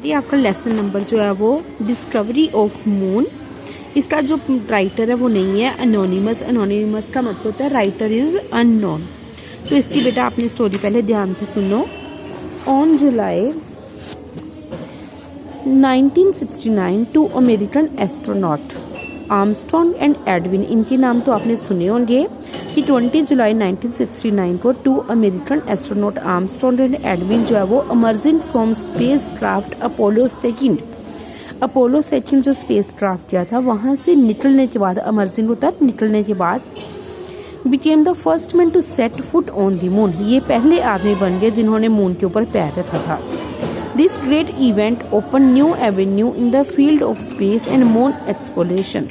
ये आपका lesson number जो है वो डिस्कवरी ऑफ मून। इसका जो राइटर है वो नहीं है अनोनिमस। अनोनिमस का मतलब होता है राइटर इज अननोन। तो इसकी बेटा आपने स्टोरी पहले ध्यान से सुनो। On July 1969 two American astronaut Armstrong and Edwin, इनके नाम तो आपने सुने होंगे कि 20 जुलाई 1969 को two American astronaut Armstrong and Edwin जो है वो emerging from spacecraft Apollo second. Apollo second जो स्पेस क्राफ्ट किया था वहाँ से निकलने के बाद, इमर्जिंग होता है निकलने के बाद, became the first man to set foot on the moon. ये पहले आदमी बन गए जिन्होंने मून के ऊपर पैर रखा था। This great event open new Avenue in the field of space and moon exploration.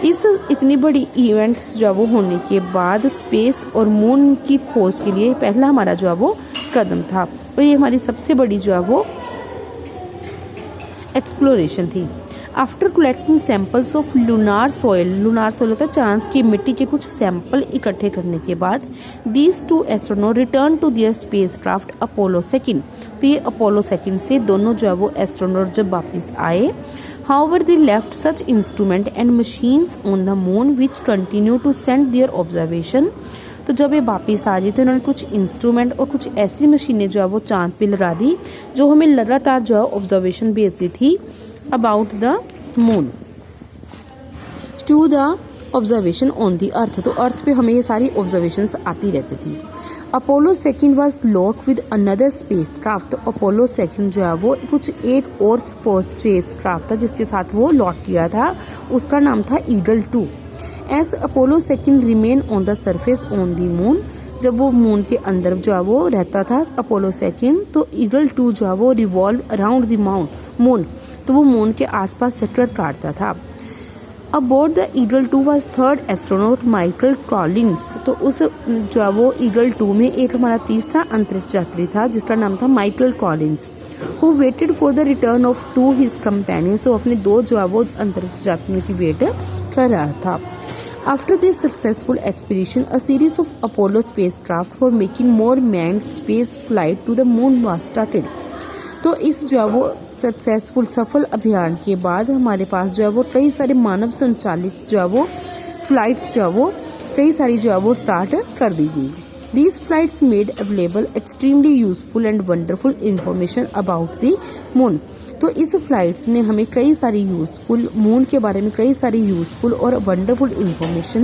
इस इतनी बड़ी इवेंट्स जो वो होने के बाद स्पेस और मून की खोज के लिए पहला हमारा जो है वो कदम था। और ये हमारी सबसे बड़ी जो है वो एक्सप्लोरेशन थी। After collecting samples of lunar soil, lunar soil होता है चांद की मिट्टी के कुछ सैंपल इकट्ठे करने के बाद, these two astronaut return to their spacecraft Apollo second. तो ये अपोलो सेकेंड से दोनों जो है वो एस्ट्रोनॉट जब वापस आए, however they left such instrument and machines on the moon which continue to send their observation. तो जब ये वापस आ गए तो इन्होंने कुछ इंस्ट्रूमेंट और कुछ ऐसी मशीनें जो है वो चांद पे लगा दी जो हमें लगातार जो है ऑब्जर्वेशन भेजती थी about the moon to the observation on the earth. तो अर्थ पे हमें ये सारी ऑब्जर्वेशंस आती रहती थी। Apollo second was launched with another space craft. तो अपोलो सेकेंड जो है वो कुछ एक और स्पेस क्राफ्ट था जिसके साथ वो लॉन्च किया था, उसका नाम था Eagle 2। As Apollo second remain on the surface on the moon, जब वो मून के अंदर जो है वो रहता था अपोलो सेकेंड, तो ईगल 2 जो है वो रिवॉल्व अराउंड द मून, तो वो मून के आसपास चक्कर काटता था। Aboard the Eagle 2 was third astronaut Michael Collins. तो उस जो है वो ईगल 2 में एक हमारा तीसरा अंतरिक्ष यात्री था जिसका नाम था Michael Collins, who waited for the return of to his companions. तो अपने दो जो है वो अंतरिक्ष यात्रियों की वेट कर रहा था। After this successful expedition, a series of Apollo spacecraft for making more manned space flight to the moon was started. तो इस जो है वो सक्सेसफुल सफल अभियान के बाद हमारे पास जो है वो कई सारे मानव संचालित जो है वो फ्लाइट्स जो है वो कई सारी जो है वो स्टार्ट कर दी गई। These flights made available extremely useful and wonderful information about the moon. तो इस फ्लाइट्स ने हमें कई सारी यूजफुल मून के बारे में कई सारी यूजफुल और वंडरफुल इंफॉर्मेशन